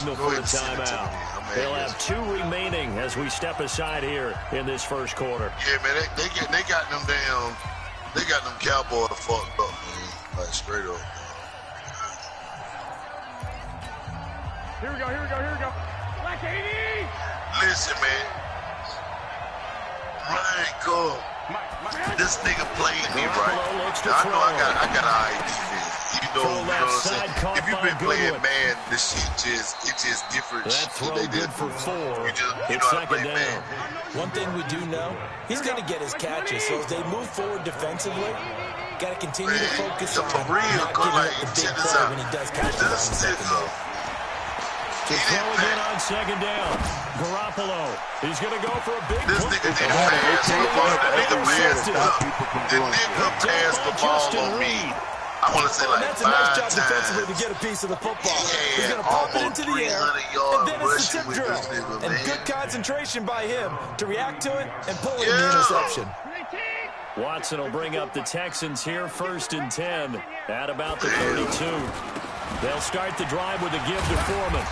For the timeout. They'll have 2 remaining as we step aside here in this first quarter. Yeah, man, they got them Cowboys fucked up, man. Like straight up. Here we go. Black 80. Listen, man. Ryan Cole. This nigga played me right. I know I got an eye defense. You know what I'm saying? If you've been playing man, this shit just different. That throw good for 4. You know how to play man. One thing we do know, he's going to get his catches. So as they move forward defensively, got to continue to focus on for real, not giving like, up the big check this play out. when he does catch the ball in the second half. To throw again on second down. Garoppolo. He's going to go for a big This nigga didn't pass the ball. The nigga passed the ball on me. I want to say like That's 5 a nice job times. defensively to get a piece of the football. He's going to pop it into the air, and then it's the tip drill. And good concentration by him to react to it and pull in the interception. Watson will bring up the Texans here, 1st and 10 at about the 32. They'll start the drive with a give to Foreman.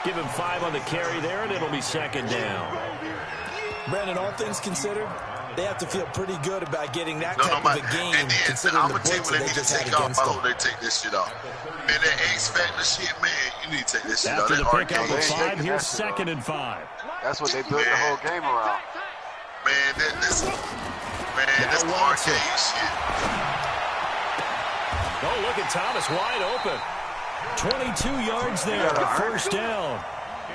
Give him 5 on the carry there, and it'll be second down. Brandon, all things considered, they have to feel pretty good about getting that type of a game, and then, considering I'm the going to tell you blitz what that they they need to just had take off. against I them. hope they take this shit off. Man, that X-Factor shit, man, you need to take this shit After off. the That pick up of arcade 5, here's 2nd and 5. That's what they built the whole game around. Man, that's arcade shit. Oh, look at Thomas wide open. 22 yards there, the first down.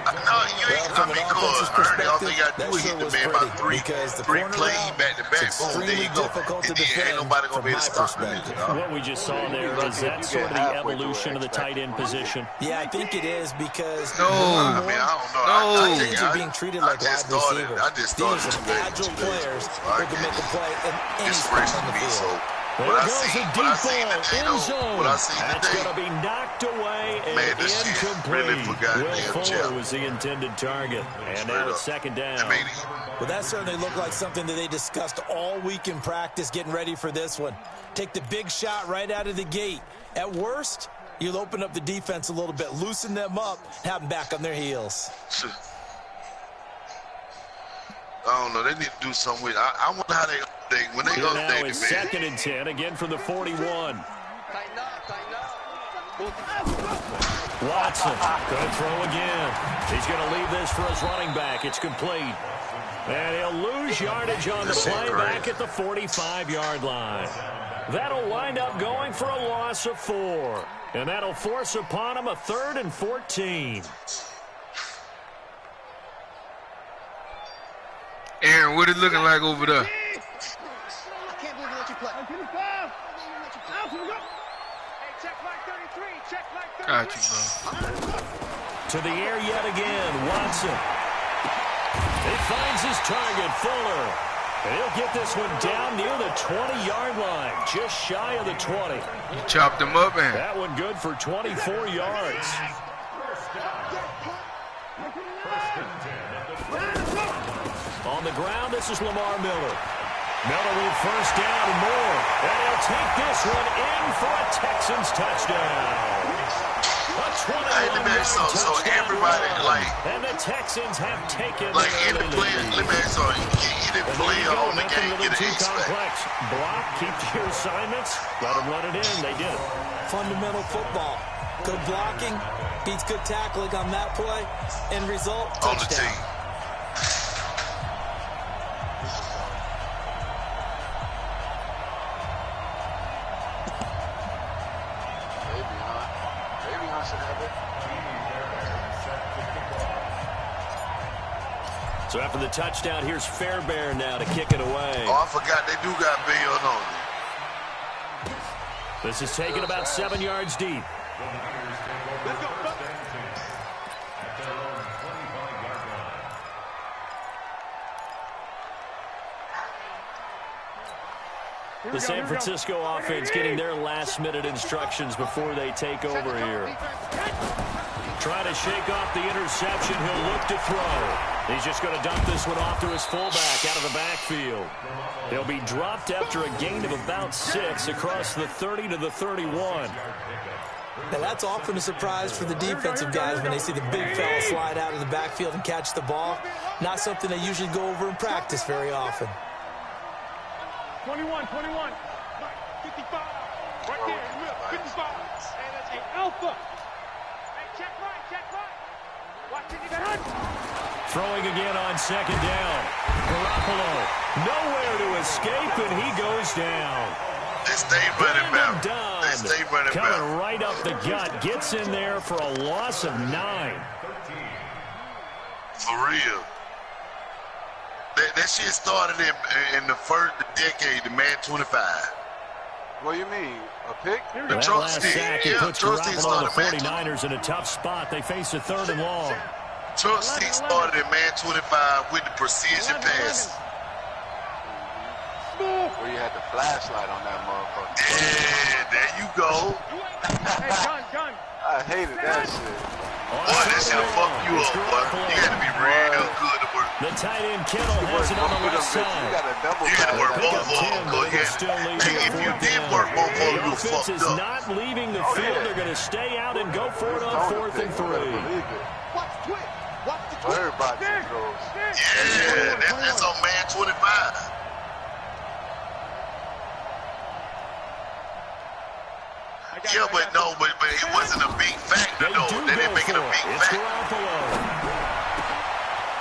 No, you ain't. I mean, all they got to do is hit the man by three play back to back. Boom, there you go. And then ain't nobody gonna be able to stop him. What we just saw there, is that sort of the evolution of the tight end position? Yeah, I think it is because I mean, I don't know. tight ends are being treated like wide receivers. Just These thought are some agile players who can make a play in any spot on the field. There goes a deep ball, end zone. That's going to be knocked away and incomplete. Will Fuller was the intended target. And now it's second down. Well, that certainly looked like something that they discussed all week in practice, getting ready for this one. Take the big shot right out of the gate. At worst, you'll open up the defense a little bit, loosen them up, have them back on their heels. I don't know. They need to do something with it. I wonder how they when they go now it's 2nd and 10 again from the 41. Watson going to throw again. He's going to leave this for his running back. It's complete. And he'll lose yardage on the play back at the 45-yard line. That'll wind up going for a loss of 4. And that'll force upon him a 3rd and 14. Aaron, what it looking like over there? I can't believe you let you play. Got you, bro. To the air yet again, Watson. He finds his target, Fuller. And he'll get this one down near the 20-yard line, just shy of the 20. You chopped him up, man. That one good for 24 yards. On the ground, this is Lamar Miller. Miller with first down and more. And he'll take this one in for a Texans touchdown. A 21-yard so everybody, like, and the Texans have taken like in the play, let me ask you, you didn't play on the game, get an complex. Block, keep your assignments, let them run it in. They did it. Fundamental football. Good blocking, beats good tackling on that play, and result, touchdown. On the team. So after the touchdown, here's Fairbairn now to kick it away. Oh, I forgot they do got Bill on. This is taken about 7 yards deep. The San Francisco offense getting their last-minute instructions before they take over here. Trying to shake off the interception. He'll look to throw. He's just going to dump this one off to his fullback out of the backfield. He'll be dropped after a gain of about 6 across the 30 to the 31. Now, that's often a surprise for the defensive guys when they see the big fella slide out of the backfield and catch the ball. Not something they usually go over in practice very often. 21, 51. 55. Right there. 55. Hey, that's an alpha. Hey, check right. Watch it, even. Throwing again on second down. Garoppolo nowhere to escape, and he goes down. They stay running back. They stay running back. Coming right up the gut. Gets in there for a loss of 9. For real. That shit started in the first decade, the man 25. What do you mean? A pick? The That truck last stick. sack, it Yeah, puts truck stick Garoppolo and the started, man. 49ers in a tough spot. They face a 3rd and long. Truck stick started in man 25 with the precision pass. Where you had the flashlight on that motherfucker. Yeah, there you go. Hey, gun. I hated that shit. Boy, that shit'll fuck you up, boy. You gotta be real good to work. The tight end Kittle has it on the left You side. got a double You gotta work back. both of them. Hey, if you did work both of them, The you offense is fucked up. not leaving the field. They're going to stay out and go for it on 4th and 3. Watch the twitch. So everybody throws. Yeah, that's on man 25. Yeah, but it wasn't a big factor, They though. do They didn't go make it a for it. big It's factor. Garoppolo.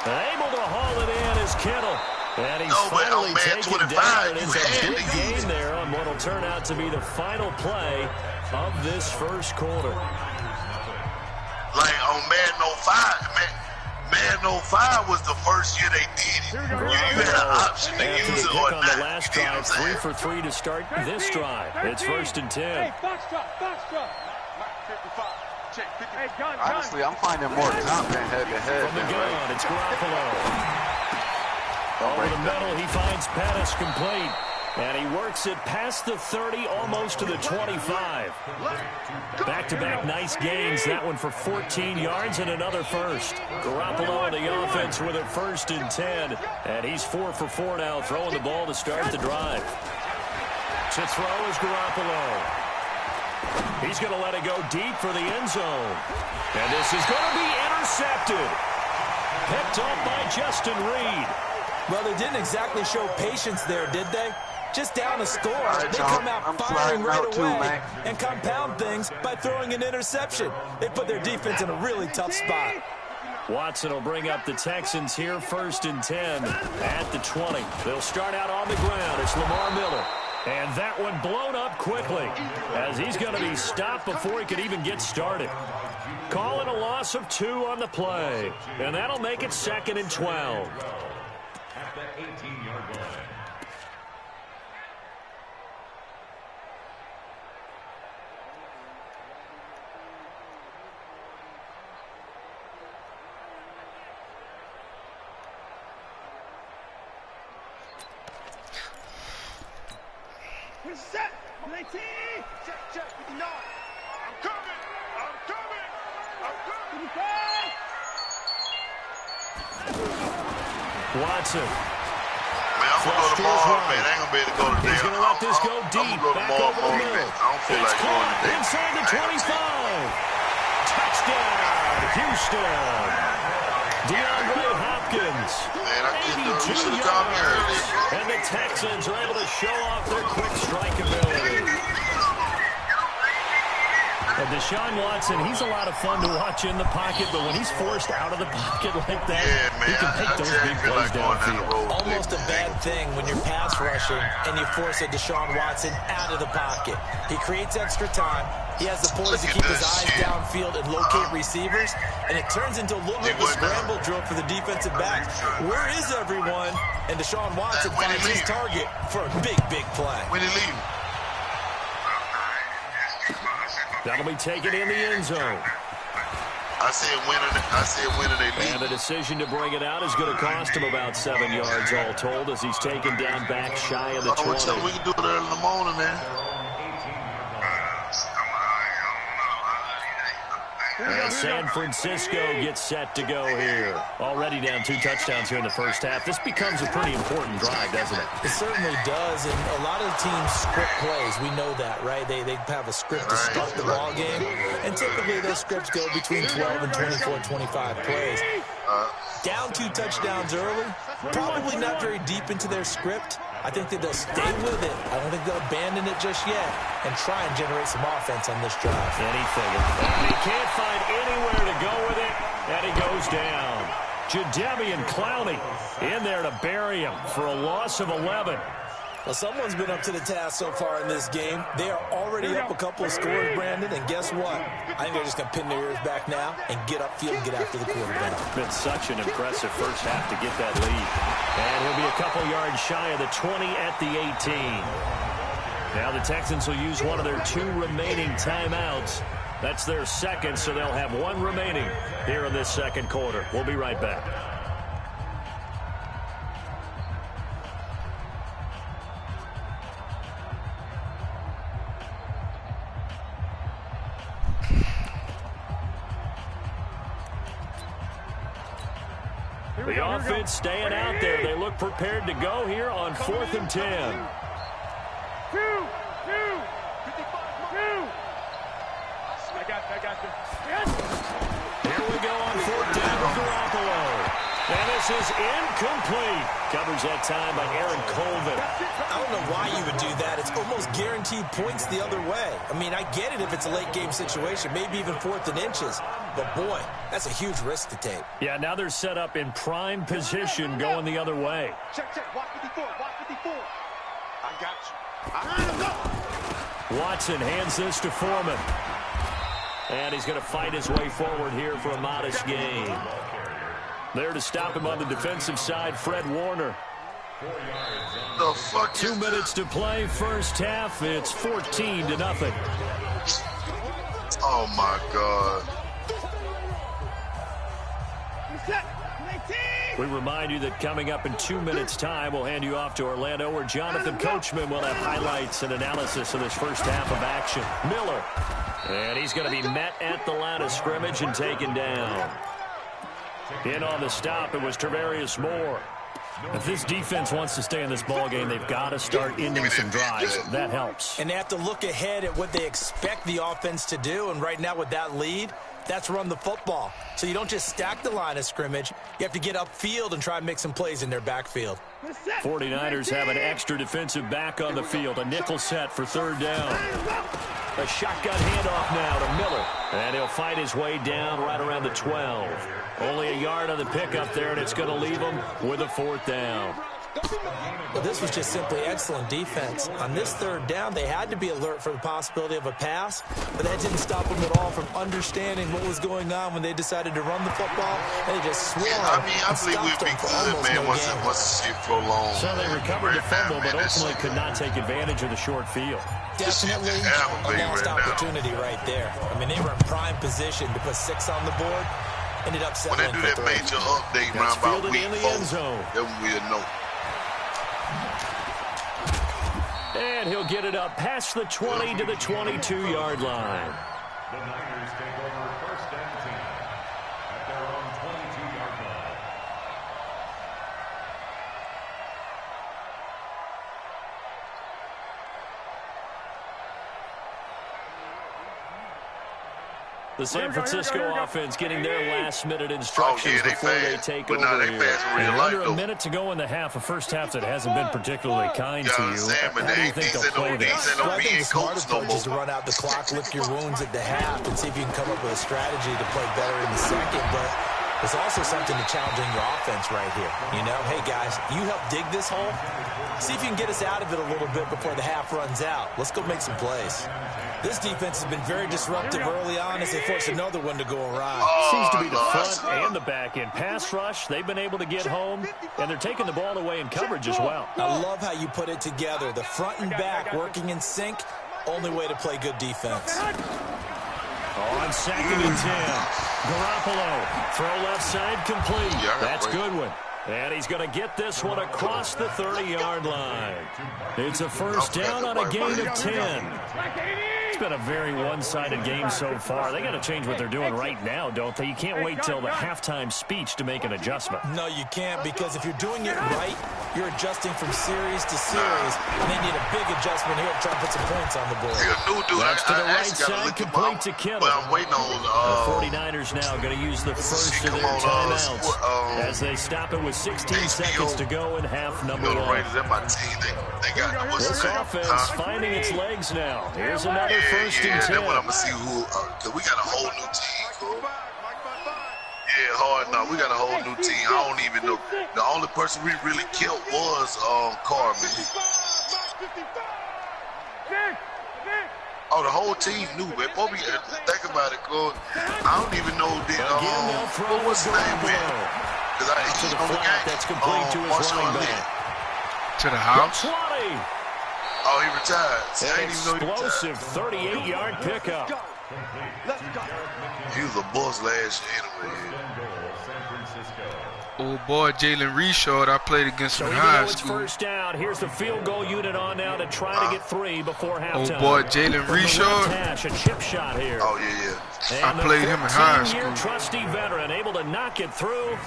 Able to haul it in is Kittle. And he's No, but finally on man taken 25, down. you It's a had big to use gain it. there on what will turn out to be the final play of this first quarter. Like on Madden 05, Madden 05 was the first year they did it. You had an option to After use the it pick or on not. the last You know what drive, I'm 3 saying? for 3 to start this drive. It's 1st and 10. Hey, box drop. Hey, gun. Honestly, I'm finding more confident head-to-head From the than gun, right. it's Garoppolo. Over the middle, he finds Pettis complete. And he works it past the 30, almost to the 25. Back-to-back nice gains. That one for 14 yards and another first. Garoppolo on the offense with a 1st and 10. And he's 4 for 4 now, throwing the ball to start the drive. To throw is Garoppolo. He's going to let it go deep for the end zone. And this is going to be intercepted. Picked off by Justin Reed. Well, they didn't exactly show patience there, did they? Just down a score, right, they John. come out I'm firing sliding right out too, away man. and compound things by throwing an interception. They put their defense in a really tough spot. Watson will bring up the Texans here, 1st and 10 at the 20. They'll start out on the ground. It's Lamar Miller. And that one blown up quickly as he's going to be stopped before he could even get started. Calling a loss of 2 on the play. And that'll make it 2nd and 12. At the 18-yard line. Set. 19. Check. 59. I'm coming. Watson. Man, I'm going to go tomorrow, man. I ain't going to be able to go today. He's going to let this go deep. I'm going to go Back tomorrow over the morning, middle. man. I don't feel It's like going caught today. inside the 25. Touchdown, Houston. DeAndre Hopkins. Man, I just 82 you should have called me yards. earlier. And the Texans are able to show off their quick strike ability. And Deshaun Watson, he's a lot of fun to watch in the pocket, but when he's forced out of the pocket like that, Yeah, man. he can take I those just big feel plays like going down the downfield. road. Almost a bad thing when you're pass rushing and you force a Deshaun Watson out of the pocket. He creates extra time. He has the poise to Look at keep his this eyes shit. downfield and locate receivers, and it turns into a little bit of a scramble drill for the defensive backs. Where is everyone? And Deshaun Watson When he finds his leave. target for a big play. When he leave. That'll be taken in the end zone. I said when are they leave? And the decision to bring it out is going to cost him about 7 yards all told as he's taken down back shy of the 20. We can do it early in the morning, man. And San Francisco gets set to go here. Already down 2 touchdowns here in the first half. This becomes a pretty important drive, doesn't it? It certainly does, and a lot of teams script plays. We know that, right? They have a script to start the ball game, and typically those scripts go between 12 and 24, 25 plays. Down 2 touchdowns early, probably not very deep into their script. I think that they'll stay with it. I don't think they'll abandon it just yet and try and generate some offense on this drive. Anything. And he can't find anywhere to go with it, and he goes down. Jadeveon Clowney in there to bury him for a loss of 11. Well, someone's been up to the task so far in this game. They are already up a couple of scores, Brandon, and guess what? I think they're just going to pin their ears back now and get upfield and get after the quarterback. Been such an impressive first half to get that lead. And he'll be a couple yards shy of the 20 at the 18. Now the Texans will use one of their 2 remaining timeouts. That's their second, so they'll have 1 remaining here in this second quarter. We'll be right back. The offense staying out there. They look prepared to go here on 4th and 10. 2. I got you. Here we go on 4th down with Garoppolo. And this is incomplete. Covers that time by Aaron Colvin. I don't know why you would do that. It's almost guaranteed points the other way. I mean, I get it if it's a late game situation, maybe even 4th and inches. But, boy, that's a huge risk to take. Yeah, now they're set up in prime position going the other way. Check. Watch 54. I got you. Watson hands this to Foreman. And he's going to fight his way forward here for a modest gain. There to stop him on the defensive side, Fred Warner. The fuck 2 minutes to play, first half. It's 14-0. Oh, my God. We remind you that coming up in 2 minutes' time, we'll hand you off to Orlando, where Jonathan Coachman will have highlights and analysis of this first half of action. Miller. And he's going to be met at the line of scrimmage and taken down. In on the stop, it was Tarvarius Moore. If this defense wants to stay in this ballgame, they've got to start ending some drives. That helps. And they have to look ahead at what they expect the offense to do. And right now with that lead, that's run the football. So you don't just stack the line of scrimmage. You have to get upfield and try and make some plays in their backfield. 49ers have an extra defensive back on the field. A nickel set for 3rd down. A shotgun handoff now to Miller. And he'll fight his way down right around the 12. Only a yard on the pickup there, and it's going to leave him with a 4th down. Well, this was just simply excellent defense. On this 3rd down, they had to be alert for the possibility of a pass, but that didn't stop them at all from understanding what was going on when they decided to run the football, and they just swarmed. I believe we'd be good, man, once the shit prolonged. So they recovered the fumble, but ultimately could not take advantage of the short field. Definitely a lost opportunity right there. I mean, they were in prime position to put 6 on the board. Ended up settling when they do that major update around about week 4, then we'll know. And he'll get it up past the 20 to the 22-yard line. The Niners take over 1st and 10 at their own 22-yard line. The San Francisco offense getting their last-minute instructions before they take over here. And under a minute to go in the half, a first half that hasn't been particularly kind to you. How do you think they'll play this? Well, I think the smart approach is to run out the clock, lick your wounds at the half, and see if you can come up with a strategy to play better in the second. But there's also something to challenging your offense right here. You know, hey, guys, you help dig this hole. See if you can get us out of it a little bit before the half runs out. Let's go make some plays. This defense has been very disruptive early on as they force another one to go awry. Seems to be the front and the back end. Pass rush, they've been able to get home, and they're taking the ball away in coverage as well. I love how you put it together. The front and back working in sync, only way to play good defense. On 2nd and 10, Garoppolo, throw left side complete. That's Goodwin. And he's going to get this one across the 30-yard line. It's a first down on a gain of 10. been a very one-sided game so far. They got to change what they're doing right now, don't they? You can't wait till the halftime speech to make an adjustment. No, you can't, because if you're doing it right, you're adjusting from series to series, and they need a big adjustment here to try to put some points on the board. That's to the right side, complete to Kittle. Well, I'm waiting on the 49ers now going to use the first of their timeouts as they stop it with 16 seconds to go in half number 1. They got this offense finding its legs now. Here's another first and 10. Then I'm gonna see who. Cause we got a whole new team. Yeah, hard now. We got a whole new team. I don't even know. The only person we really killed was Carmen. Oh, the whole team knew, man. Before we think about it, go. I don't even know that. What was his name, man? Because I to the flat. That's complete to his running back. To the house. Oh, he retired. See, I didn't even know he explosive 38-yard pickup. He was a boss last year anyway. Old boy Jalen Reshard, I played against him in high school. First down. Here's the field goal unit on now to try to get 3 before halftime. Old boy Jalen Reshard. A chip shot here. Oh, yeah. I played him in high school. Trusty veteran able to knock it through.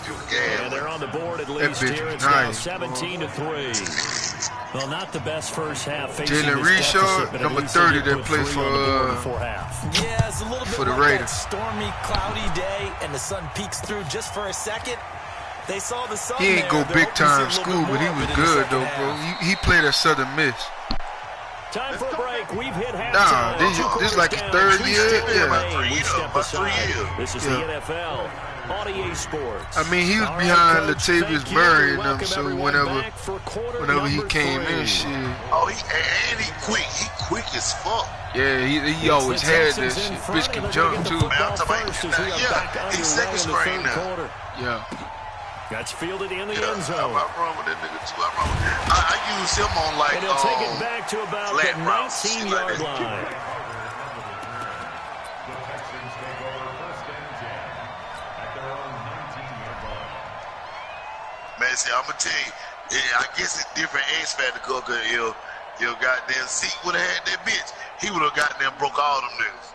And they're on the board at least here. It's nice. now 17-3. Well, not the best first half. Jalen Reshard, number 30, that plays for yeah, it's a little bit for the like Raiders. That stormy, cloudy day, and the sun peeks through just for a second. They saw the sun. He ain't go big time school, but he was good though, bro. He played at Southern Miss. Time for a break. We've hit halftime. Nah, this is like his 3rd year. Yeah. This is the NFL on EA Sports. I mean, he was behind Latavius Murray and them, so whenever he came in, shit. Oh, he quick. He quick as fuck. Yeah, he always had that shit. Bitch can jump too. Man, I'm talking about, he's second string now. Yeah. That's fielded in the end zone. I run with that nigga too. I use him on like and he'll take it back to about the 19-yard line. Man, see, I'm gonna tell you, I guess it's different X factor because if goddamn Zeke would have had that bitch, he would have goddamn broke all them niggas.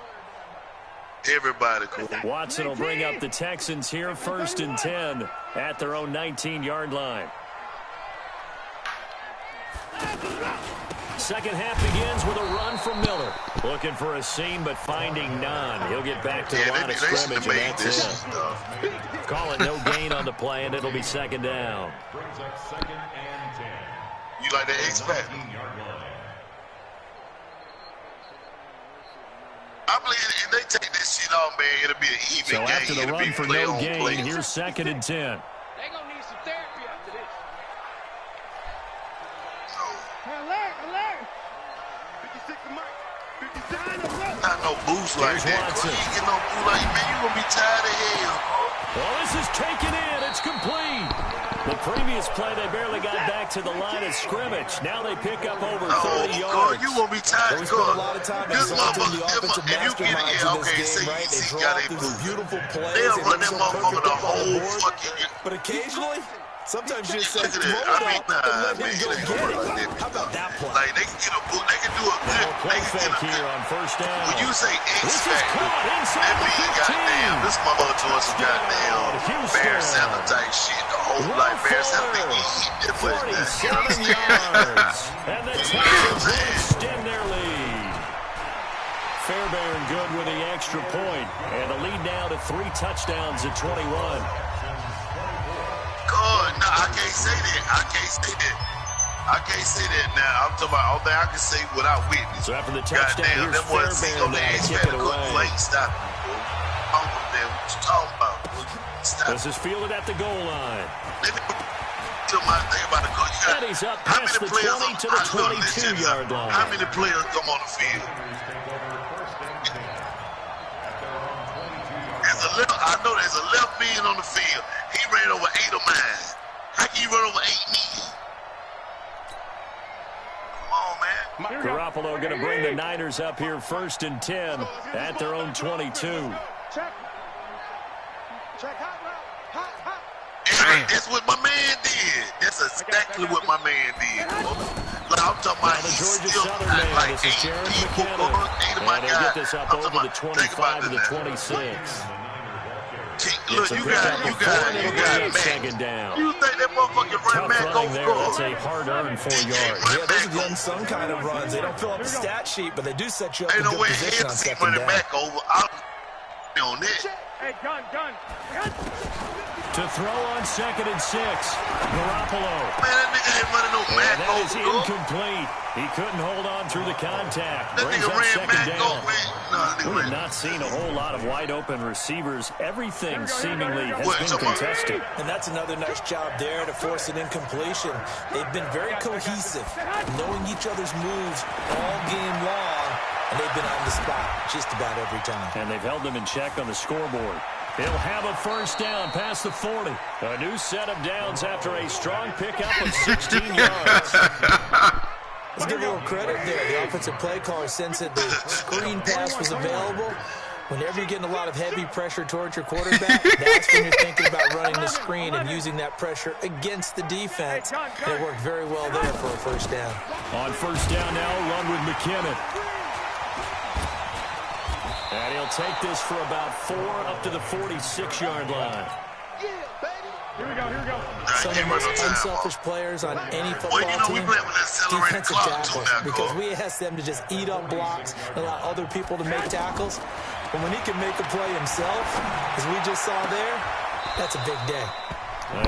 Everybody cool. Watson will bring up the Texans here, 1st and 10 at their own 19-yard line. Second half begins with a run from Miller. Looking for a seam, but finding none. He'll get back to the line of scrimmage, and that's it. Call it no gain on the play, and it'll be 2nd down. You like that X-Factor? I believe if they take this shit off, man, it'll be an even game. So after the run for no gain, play. Here's 2nd and 10. They're gonna need some therapy after this. Alert! 56 to Mike. 56. Not no boost like that. You ain't get no boost like, man, you gonna be tired of hell, bro. Well, this is taken in. It's complete. The previous play, they barely got back to the line of scrimmage. Now they pick up over 30 yards. God, you won't be tired, We spent a lot of time exalting the offensive masterminds in this game, right? They draw up these beautiful plays. They'll run that motherfucker the whole fucking... But occasionally, sometimes you just say, throw it up and let him go get it. How about that play? Like, they can get a book. They can do a good... They can get a here on 1st down. When you say X-Factor, that means goddamn, this motherfucker towards some goddamn Bear Santa type shit. The whole like Bear Santa thing, he eat that place, man. You understand? And the Texans will extend their lead. Fairbairn good with the extra point. And the lead now to 3 touchdowns at 21. God, no, I can't say that. I can't say that now. I'm talking about all that I can say without witness. So after the touchdown, goddamn, here's Fairbairn now to kick it away. You ain't stopping, bro. I don't know what you talking about, bro. Stop. This is fielded at the goal line. Let me tell my thing about the goal. And he's up past the 20 to the 22-yard line. How many players come on the field? I know there's a left man on the field. He ran over 8 of mine. How can you run over 8 men? Come on, man. Garoppolo going to bring the Niners up here 1st and 10 at their own 22. Check hot route. That's what my man did. That's exactly what my man did, bro. Like, I'm talking about the he's Georgia still Southern man. like This is 8 Jared people. McKinnon. My And he'll guy. get this up I'm over the talking about, think 25 about to the this now. 26. Look, you got Mac. Second down. You think that motherfucking run Tough Mac running over there. goal? That's a hard-earned 4 yards. Yeah, those are the unsung kind of runs. They don't fill up the stat sheet, but they do set you up in Ain't no good way position on he's second running down. Mac over. I'm on that. Hey, gun. To throw on 2nd and 6. Garoppolo. Man, that nigga ain't running no And Mac that is over goal. incomplete. He couldn't hold on through the contact. That Brings nigga up ran second Mac down. over, man. No, that nigga We have ran. not seen a whole lot of wide-open receivers. Everything seemingly has What, been come on. contested. And that's another nice job there to force an incompletion. They've been very cohesive, knowing each other's moves all game long, and they've been on the spot just about every time. And they've held them in check on the scoreboard. He'll have a first down past the 40. A new set of downs after a strong pickup of 16 yards. Let's give a little credit there. The offensive play caller sensed that the screen pass was available. Whenever you're getting a lot of heavy pressure towards your quarterback, that's when you're thinking about running the screen and using that pressure against the defense. And it worked very well there for a first down. On first down now, a run with McKinnon. And he'll take this for about 4 up to the 46-yard line. Here we go. Some of the most unselfish players on any football team, defensive tackles, because we ask them to just eat up blocks and allow other people to make tackles. But when he can make a play himself, as we just saw there, that's a big day.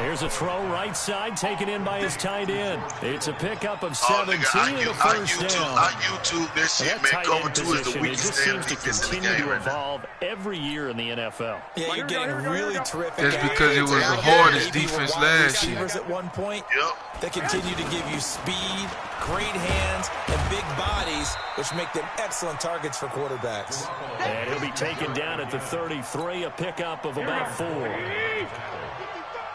Here's a throw right side, taken in by his tight end. It's a pickup of Oh, 17 nigga, and a first down. I YouTube that shit, That man. tight Cover end 2 is the position, it weakest just damn seems to defense in the continue game to right now. evolve every year in the NFL. Yeah, you're getting really terrific. That's athletes because it was out the there. hardest Maybe defense wide last year. receivers at one point Yep. that continue to give you speed, great hands, and big bodies, which make them excellent targets for quarterbacks. And he'll be taken down at the 33, a pickup of about 4.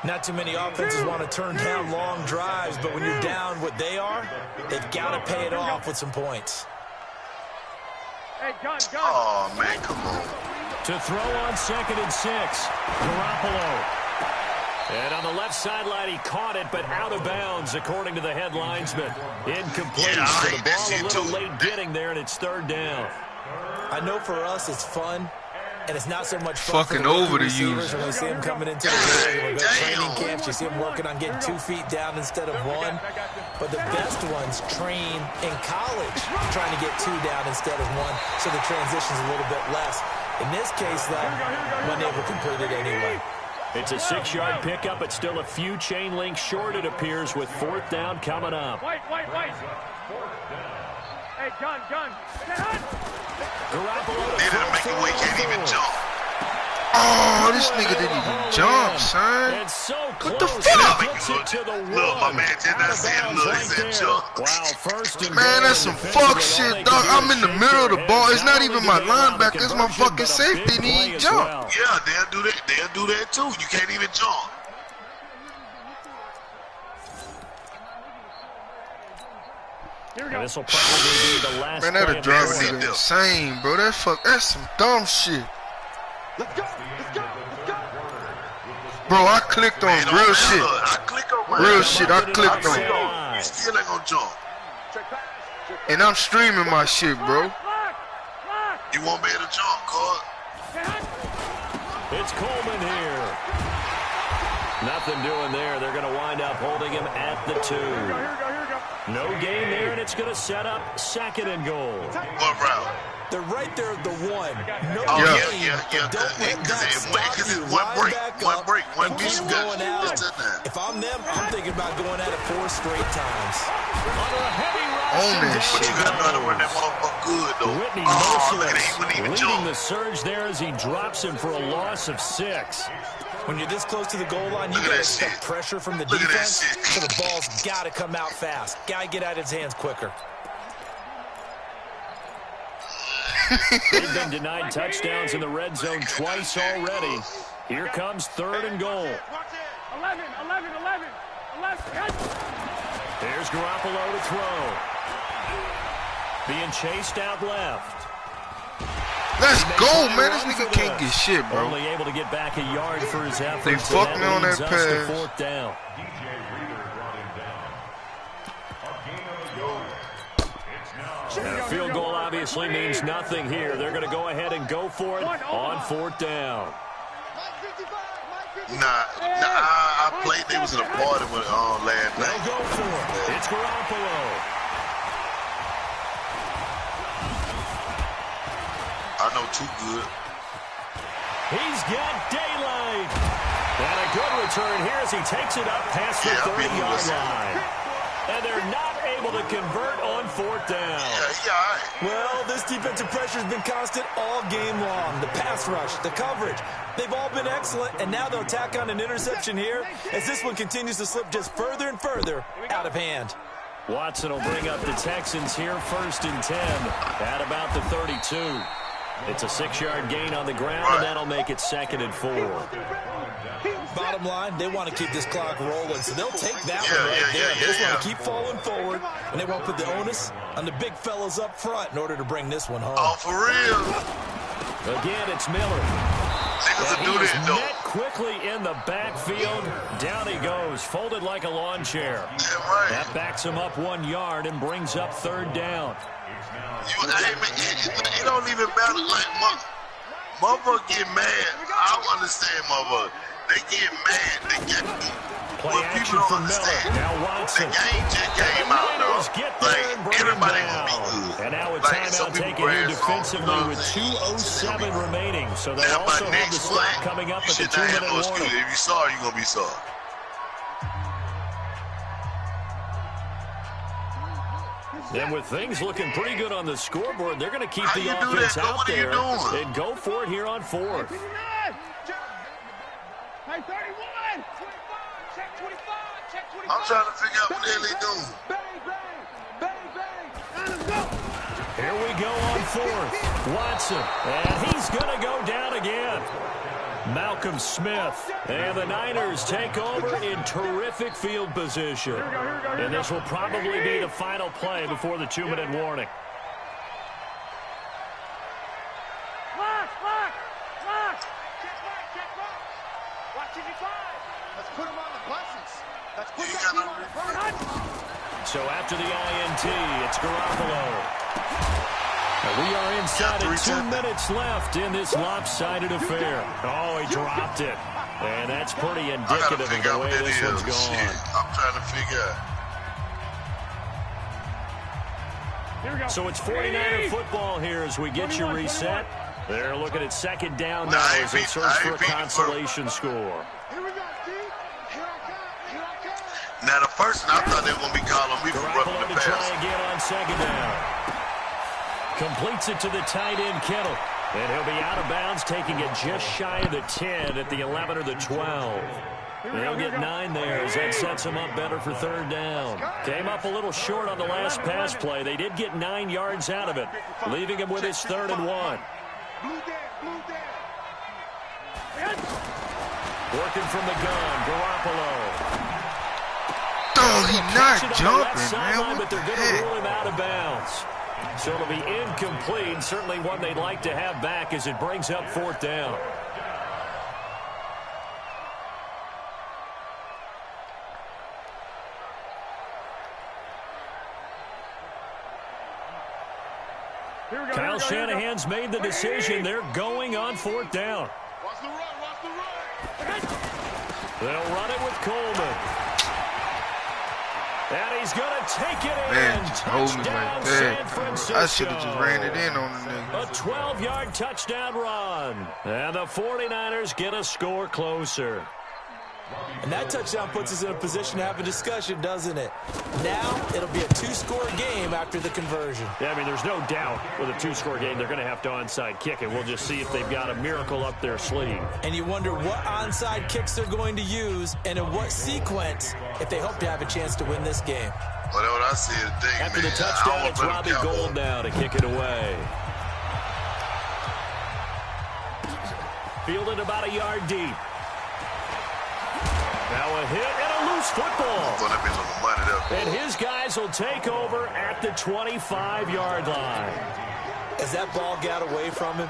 Not too many offenses want to turn down long drives, but when you're down what they are, they've got to pay it off with some points. Hey, gun. Oh, man, come on. To throw on 2nd and 6, Garoppolo. And on the left sideline, he caught it, but out of bounds, according to the head linesman. Incomplete, Yeah, I so the hate that ball a shit, little too. late getting there, and it's 3rd down. I know for us it's fun, and it's not so much fun Fucking for the over the receivers user. when we see them coming into the game. We go to training camps, you see them working on getting 2 feet down instead of 1. But the best ones train in college trying to get 2 down instead of 1, so the transition's a little bit less. In this case, though, wasn't able to complete it anyway. It's a 6-yard pickup. It's still a few chain links short, it appears, with 4th down coming up. White. Hey, gun. Garoppolo They didn't make it where he can't even jump. Oh, this nigga didn't even jump, son. It's so What close. the fuck? He gets it to the 1. Look, my man did not say it. Look, he Right said there. jump. Wow, first and Man, goal, that's some and fuck defensively, all shit, they dog. can do I'm is in the shake middle of their the ball. heads. It's not even my only do they allow the linebacker. It's my conversion, fucking but a safety, big and he play ain't as jump. well. Yeah, they'll do that. They'll do that, too. You can't even jump. And this will probably be the last Man, play that'll of drive the a quarter. nigga insane, bro. That's some dumb shit. Bro, I clicked on Man, real shit. I click on my Real shit, I clicked on. You still ain't gonna jump. And I'm streaming my shit, bro. You won't be able to jump, cuz. It's Coleman here. Nothing doing there. They're going to wind up holding him at the 2. No gain there, and it's going to set up 2nd and goal. What route? They're right there at the 1. No Oh, gain, yeah. but don't let that stop Because you. it's one Line break, back one up break, one and beat. keep You got going out. just done that. If I'm them, I'm thinking about going at it 4 straight times. Under a heavy rush, On that and shit. But you down gotta know how to he run that goes. motherfucker good, though. Whitney Oh, look at that. He merciless, wouldn't even leading jump. the surge there as he drops him for a loss of 6. When you're this close to the goal line, you Look at got to that expect shit. pressure from the Look at that defense, shit. so the ball's got to come out fast. Got to get out of his hands quicker. They've been denied touchdowns in the red zone twice already. Here comes 3rd and goal. 11. There's Garoppolo to throw. Being chased out left. Let's go, man. This nigga can't get shit, bro. Only able to get back a yard for his efforts. They fucked me on leads that us to pass. 4th down. And a field goal obviously means nothing here. They're going to go ahead and go for it on 4th down. I played. They was in a party with last night. They'll go for it. It's Garoppolo. I know too good. He's got daylight. And a good return here as he takes it up past the 30-yard line. And they're not able to convert on 4th down. Well, this defensive pressure has been constant all game long. The pass rush, the coverage, they've all been excellent, and now they'll tack on an interception here as this one continues to slip just further and further out of hand. Watson will bring up the Texans here 1st and 10 at about the 32. It's a 6-yard gain on the ground, and that'll make it 2nd and 4. Bottom line, they want to keep this clock rolling, so they'll take that one right there. They just want to keep falling forward, and they won't put the onus on the big fellas up front in order to bring this one home. Oh, for real? Again, it's Miller. Niggas will do He is that, though. met quickly in the backfield. Down he goes, folded like a lawn chair. That backs him up 1 yard and brings up 3rd down. It don't even matter. Like, motherfucker get mad. I don't understand, motherfucker. They get mad. They get Play action people from don't Miller. understand. Now Watson. The game just came out, though. Get there and bring everybody him gonna be down. good. And now a Like, some timeout people taken here brass defensively on, with 2:07 remaining. So they now, also by have the next stop play, coming up you at the should not have 2-minute no excuse. warning. If you sorry, you're gonna be sorry. And with things looking pretty good on the scoreboard, they're going to keep the How you do offense that? out What are you there doing? and go for it here on 4th. Hey, 31. 25. Check 25. Check 25. I'm trying to figure out what the hell they doing. Bang, bang. Bang, bang. Now let's go. Here we go on 4th. Watson. And he's going to go down again. Malcolm Smith. And the Niners take over in terrific field position. And this will probably be the final play before the 2-minute warning. Lock. Check right. Watch 55. Let's put him on the buses. Let's put that team on the front. So after the INT, it's Garoppolo. And we are inside of 2 minutes left in this lopsided affair. Oh, he dropped it. And that's pretty indicative of the way this one's gone. Shit, I'm trying to figure out. So it's 49er football here as we get you reset. They're looking at 2nd down now as they search for a consolation score. Here we go, Steve. Here I come. Now, the first one, I thought they were going to be calling me for Garoppolo roughing to the try pass. again on 2nd down. Completes it to the tight end, Kittle. And he'll be out of bounds, taking it just shy of the 10 at the 11 or the 12. They'll get 9 there as that sets him up better for 3rd down. Came up a little short on the last pass play. They did get 9 yards out of it, leaving him with his 3rd and 1. Working from the gun, Garoppolo. Oh, he not jumping, Sideline, man. What but the they're going to rule heck? him out of bounds. So it'll be incomplete. Certainly one they'd like to have back as it brings up 4th down. Kyle Shanahan's made the decision. They're going on 4th down. Watch the run. They'll run it with Coleman. And he's going to take it in. Man, just hold me Touchdown, like San that. Francisco. I should have just ran it in on the nigga. A 12-yard touchdown run. And the 49ers get a score closer. And that touchdown puts us in a position to have a discussion, doesn't it? Now it'll be a 2-score game after the conversion. Yeah, I mean, there's no doubt with a 2-score game they're going to have to onside kick it. We'll just see if they've got a miracle up their sleeve. And you wonder what onside kicks they're going to use and in what sequence if they hope to have a chance to win this game. Well, that's what I see today, After man. the touchdown, it's Robbie Gould now to kick it away. Fielded about a yard deep. Now a hit and a loose football. And his guys will take over at the 25-yard line. As that ball got away from him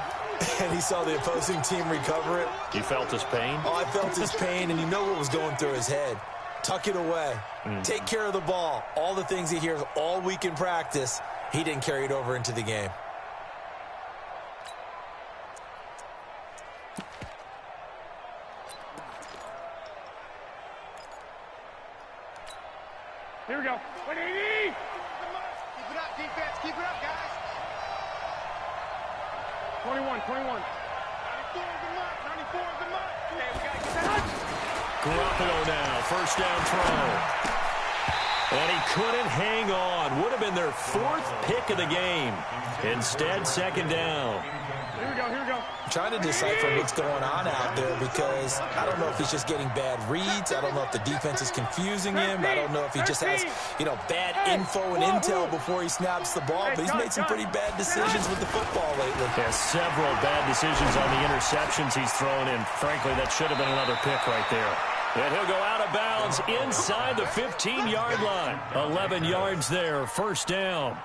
and he saw the opposing team recover it. You felt his pain? Oh, I felt his pain, and you know what was going through his head. Tuck it away. Take care of the ball. All the things he hears all week in practice. he didn't carry it over into the game. Here we go. 180. Keep it up, defense. Keep it up, guys. 21. 94 is the mark. 94 is the mark. Okay, we got to get that. Garoppolo now, first down throw. And he couldn't hang on. Would have been their 4th pick of the game. Instead, second down. Here we go. I'm trying to decipher what's going on out there because I don't know if he's just getting bad reads. I don't know if the defense is confusing him. I don't know if he just has, bad info and intel before he snaps the ball. But he's made some pretty bad decisions with the football lately. Yeah, several bad decisions on the interceptions he's thrown in. Frankly, that should have been another pick right there. And he'll go out of bounds inside the 15-yard line. 11 yards there, first down.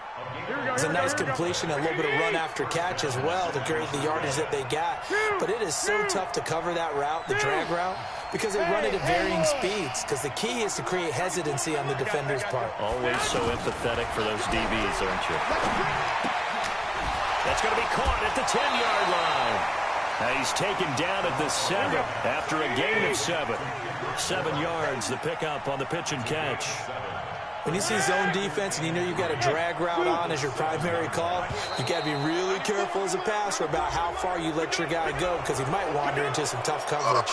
It's a nice completion, a little bit of run after catch as well to create the yardage that they got. But it is so tough to cover that route, the drag route, because they run it at varying speeds. Because the key is to create hesitancy on the defender's part. Always so empathetic for those DBs, aren't you? That's going to be caught at the 10-yard line. Now he's taken down at the 7 after a gain of 7. 7 yards, the pickup on the pitch and catch. When you see zone defense and you know you've got a drag route on as your primary call, you got to be really careful as a passer about how far you let your guy go because he might wander into some tough coverage.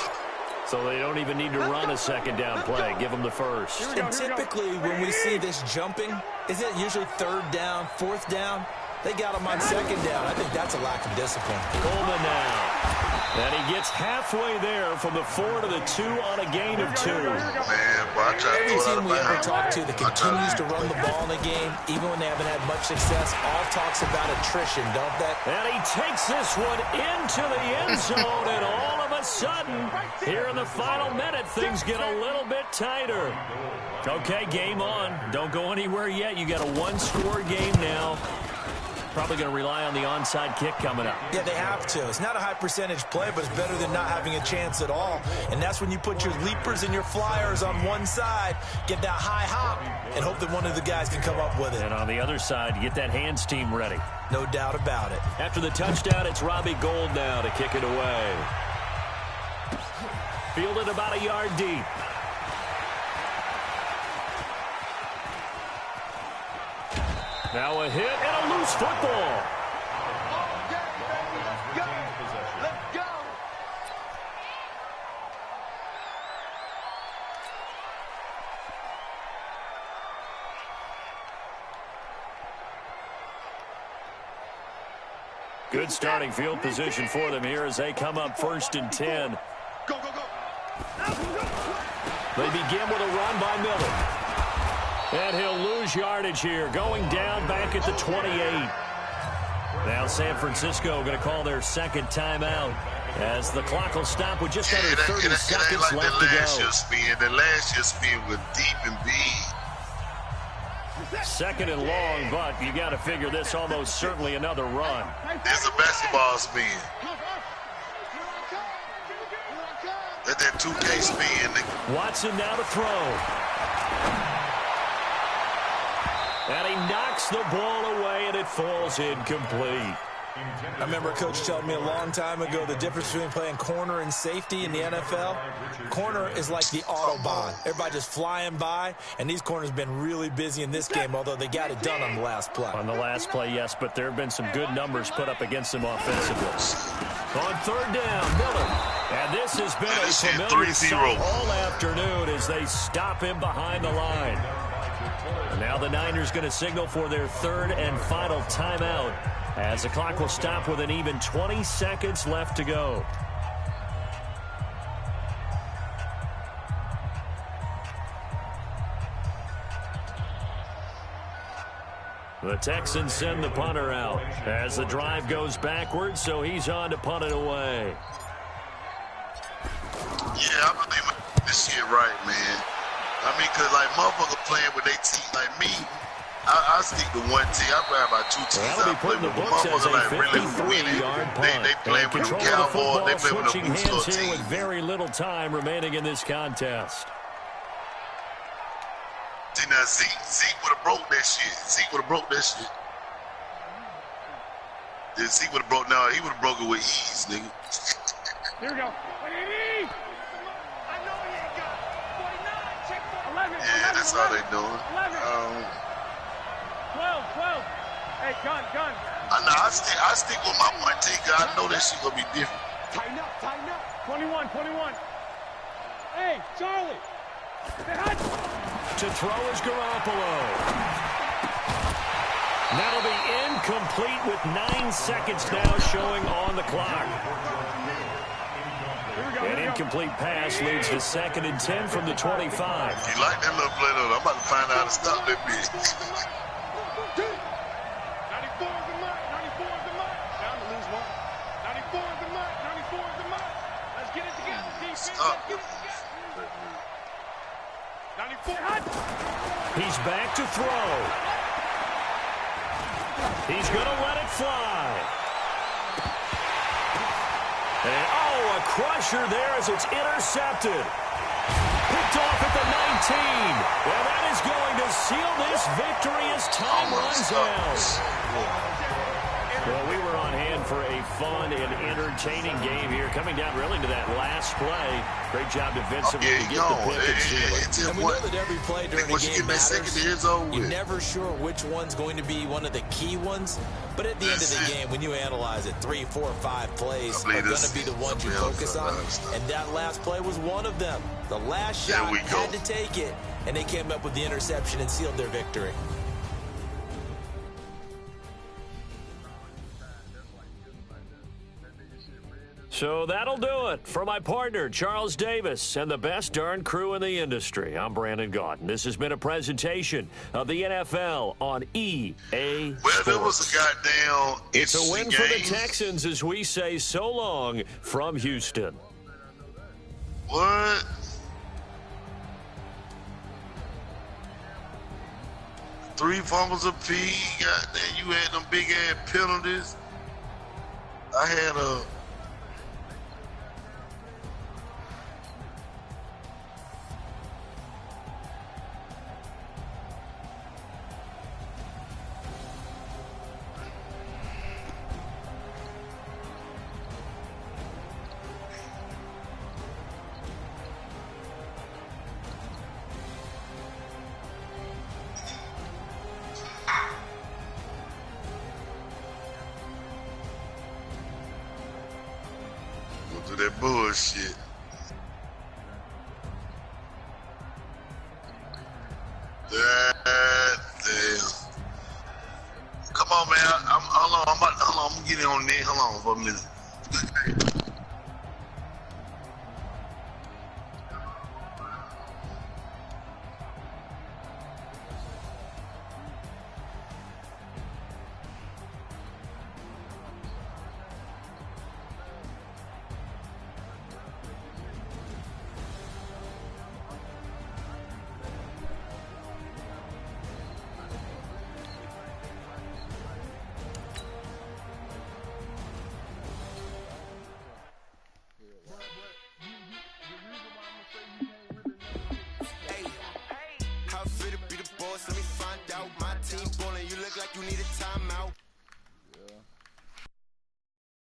So they don't even need to run a second down play. Give them the first. And typically when we see this jumping, isn't it usually 3rd down, 4th down? They got him on 2nd down. I think that's a lack of discipline. Coleman now. And he gets halfway there from the 4 to the 2 on a gain of 2. Man, boy, every team we ever talk to that continues to run the ball in a game, even when they haven't had much success, all talks about attrition, don't they? And he takes this one into the end zone, and all of a sudden, here in the final minute, things get a little bit tighter. Okay, game on. Don't go anywhere yet. You got a 1-score game now. Probably going to rely on the onside kick coming up. Yeah, they have to. It's not a high percentage play, but it's better than not having a chance at all. And that's when you put your leapers and your flyers on one side, get that high hop, and hope that one of the guys can come up with it. And on the other side, you get that hands team ready. No doubt about it. After the touchdown, it's Robbie Gould now to kick it away. Fielded about a yard deep. Now a hit and a loose football. Let's go. Good starting field position for them here as they come up 1st and 10. Go, go, go. They begin with a run by Miller. And he'll lose yardage here, going down back at the 28. Now San Francisco going to call their 2nd timeout as the clock will stop with just under 30 seconds like left the to last go. year's spin. The last year's spin was deep and big. 2nd and long, but you got to figure this almost certainly another run. It's a basketball spin. Let that 2K spin. Watson now to throw. And he knocks the ball away, and it falls incomplete. I remember a coach telling me a long time ago the difference between playing corner and safety in the NFL. Corner is like the Autobahn. Everybody just flying by, and these corners have been really busy in this game, although they got it done on the last play. On the last play, yes, but there have been some good numbers put up against them offensively. On 3rd down, Miller. And this has been a familiar sight all afternoon as they stop him behind the line. And now the Niners going to signal for their 3rd and final timeout as the clock will stop with an even 20 seconds left to go. The Texans send the punter out as the drive goes backwards, so he's on to punt it away. Yeah, I believe this shit right, man. I mean, because, like, motherfucker playing with their team, like me, I stick to one team. I grab about 2 teams. Well, that'll be put in the books as a 53-yard punt. They play with the Cowboys. They play with the hands booster here team. with very little time remaining in this contest. See, now, Zeke would have broke that shit. Zeke would have broke that shit. This he would have broke now. He would have broke it with ease, nigga. Here we go. I know he ain't got 49. Check 11. Yeah, that's all they doing. 11. 12. Hey, gun. I stick with my one take. I know that shit gonna be different. Tighten up. 21. Hey, Charlie. To throw is Garoppolo. That'll be incomplete with 9 seconds now showing on the clock. An incomplete pass leads to 2nd and 10 from the 25. You like that little play though? I'm about to find out how to stop that bitch. 94 is the mark. Down to lose one. 94 is the mark. Let's get it together. Defense, let's get it together. 94. He's back to throw. He's going to let it fly. And, a crusher there as it's intercepted. Picked off at the 19. And that is going to seal this victory as time runs out. Well, we were on hand for a fun and entertaining game here. Coming down really to that last play. Great job defensively to get the pick and seal it. And we know that every play during the game matters. You're never sure which one's going to be one of the key ones. But at the end of the game, when you analyze it, 3, 4, 5 plays are going to be the ones you focus on. And that last play was one of them. The last shot had to take it, and they came up with the interception and sealed their victory. So that'll do it for my partner, Charles Davis, and the best darn crew in the industry. I'm Brandon Gaudin. This has been a presentation of the NFL on EA Sports. Well, it was a goddamn It's a win for the Texans as we say so long from Houston. What? Three fumbles apiece. Goddamn, you had them big ass penalties. I had a. Do that bullshit. Damn. Come on, man. Hold on. I'm gonna get it on there. Hold on for a minute. Let me find out. My team balling, you look like you need a timeout. Yeah.